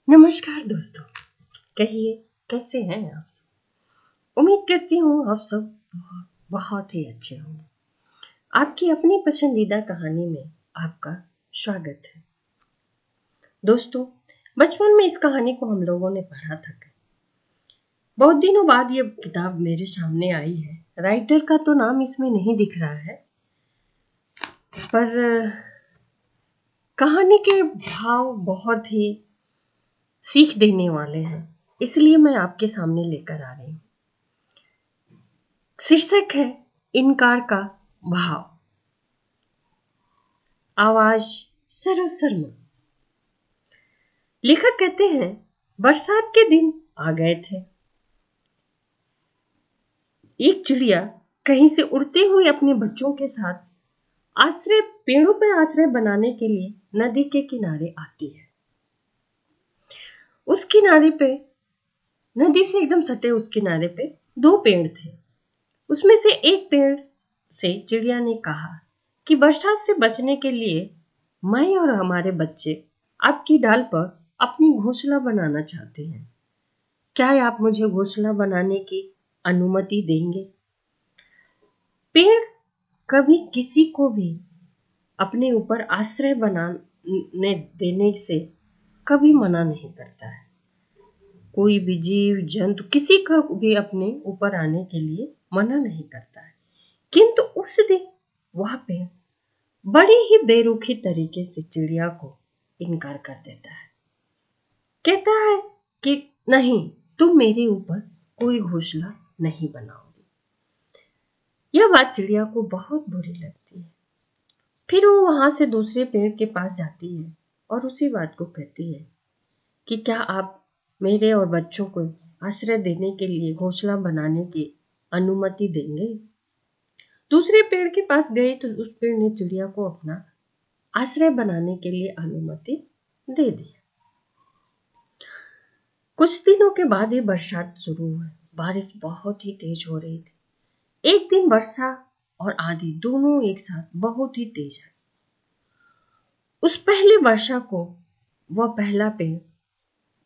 नमस्कार दोस्तों, कहिए कैसे हैं आप सब। उम्मीद करती हूँ आप सब बहुत बहुत ही अच्छे होंगे। आपकी अपनी पसंदीदा कहानी में आपका स्वागत है। दोस्तों, बचपन में इस कहानी को हम लोगों ने पढ़ा था। बहुत दिनों बाद ये किताब मेरे सामने आई है। राइटर का तो नाम इसमें नहीं दिख रहा है, पर कहानी के भाव बहुत ही सीख देने वाले हैं, इसलिए मैं आपके सामने लेकर आ रही हूँ। शीर्षक है इनकार का भाव। आवाज सरोज शर्मा। लेखक कहते हैं, बरसात के दिन आ गए थे। एक चिड़िया कहीं से उड़ते हुए अपने बच्चों के साथ पेड़ों पर आश्रय बनाने के लिए नदी के किनारे आती है। उस किनारे पे, नदी से एकदम सटे उस किनारे पे दो पेड़ थे। उसमें से एक पेड़ से चिड़िया ने कहा कि बरसात से बचने के लिए मैं और हमारे बच्चे आपकी डाल पर अपनी घोंसला बनाना चाहते हैं। क्या आप मुझे घोंसला बनाने की अनुमति देंगे? पेड़ कभी किसी को भी अपने ऊपर आश्रय बनाने देने से कभी मना नहीं करता है। कोई भी जीव जंतु किसी का भी अपने ऊपर आने के लिए मना नहीं करता है। किंतु उस दिन वह पेड़ बड़ी ही बेरुखी तरीके से चिड़िया को इनकार कर देता है। कहता है कि नहीं, तुम मेरे ऊपर कोई घोंसला नहीं बनाओगे। यह बात चिड़िया को बहुत बुरी लगती है। फिर वो वहां से दूसरे पेड़ के पास जाती है और उसी बात को कहती है कि क्या आप मेरे और बच्चों को आश्रय देने के लिए घोंसला बनाने की अनुमति देंगे? दूसरे पेड़ के पास गए तो उस पेड़ ने चिड़िया को अपना आश्रय बनाने के लिए अनुमति दे दी। कुछ दिनों के बाद ही बरसात शुरू हुई। बारिश बहुत ही तेज हो रही थी। एक दिन वर्षा और आंधी दोनों एक साथ बहुत ही तेज है। उस पहली वर्षा को वह पहला पेड़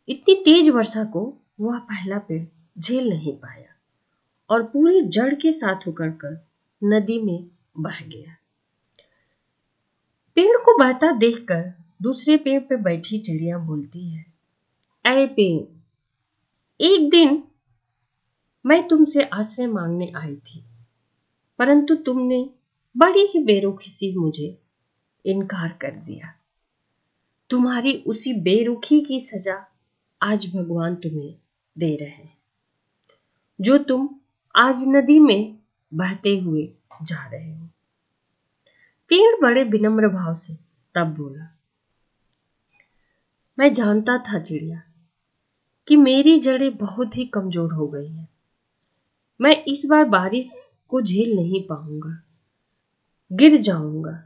इतनी तेज वर्षा को वह पहला पेड़ झेल नहीं पाया और पूरी जड़ के साथ उकड़कर नदी में बह गया। पेड़ को बहता देखकर दूसरे पेड़ पे बैठी चिड़िया बोलती है, ऐ पेड़, एक दिन मैं तुमसे आश्रय मांगने आई थी, परंतु तुमने बड़ी ही बेरुखी से मुझे इनकार कर दिया। तुम्हारी उसी बेरुखी की सजा आज भगवान तुम्हें दे रहे हैं, जो तुम आज नदी में बहते हुए जा रहे हो। पेड़ बड़े विनम्र भाव से तब बोला, मैं जानता था चिड़िया कि मेरी जड़ें बहुत ही कमजोर हो गई हैं। मैं इस बार बारिश को झेल नहीं पाऊंगा, गिर जाऊंगा।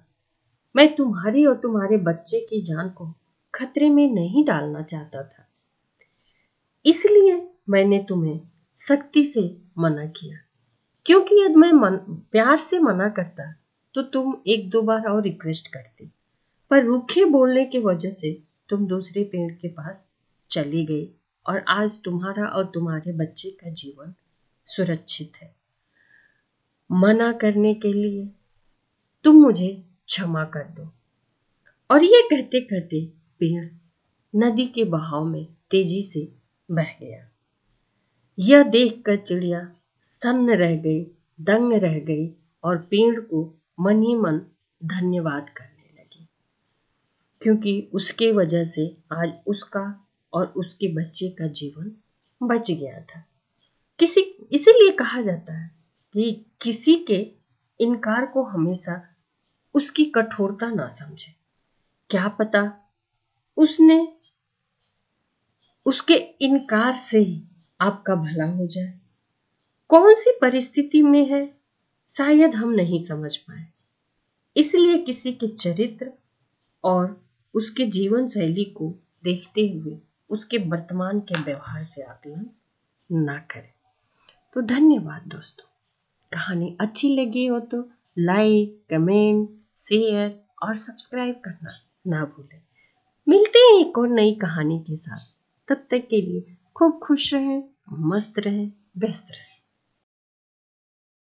मैं तुम्हारी और तुम्हारे बच्चे की जान को खतरे में नहीं डालना चाहता था, इसलिए मैंने तुम्हें सख्ती से मना किया। क्योंकि यदि मैं प्यार से मना करता तो तुम एक दो बार और रिक्वेस्ट करती, पर रूखे बोलने की वजह से तुम दूसरे पेड़ के पास चली गई और आज तुम्हारा और तुम्हारे बच्चे का जीवन सुरक्षित है। मना करने के लिए तुम मुझे क्षमा कर दो। और ये कहते कहते पेड़ नदी के बहाव में तेजी से बह गया। यह देखकर चिड़िया सन्न रह गई, दंग रह गई और पेड़ को मन ही मन धन्यवाद करने लगी, क्योंकि उसके वजह से आज उसका और उसके बच्चे का जीवन बच गया था। इसीलिए कहा जाता है कि किसी के इनकार को हमेशा उसकी कठोरता ना समझे। क्या पता उसने उसके इनकार से ही आपका भला हो जाए। कौन सी परिस्थिति में है शायद हम नहीं समझ पाए, इसलिए किसी के चरित्र और उसके जीवन शैली को देखते हुए उसके वर्तमान के व्यवहार से आकलन ना करें। तो धन्यवाद दोस्तों। कहानी अच्छी लगी हो तो लाइक, कमेंट, शेयर और सब्सक्राइब करना ना भूलें। मिलते हैं एक और नई कहानी के साथ। तब तक के लिए खूब खुश रहें, मस्त रहें, व्यस्त रहें।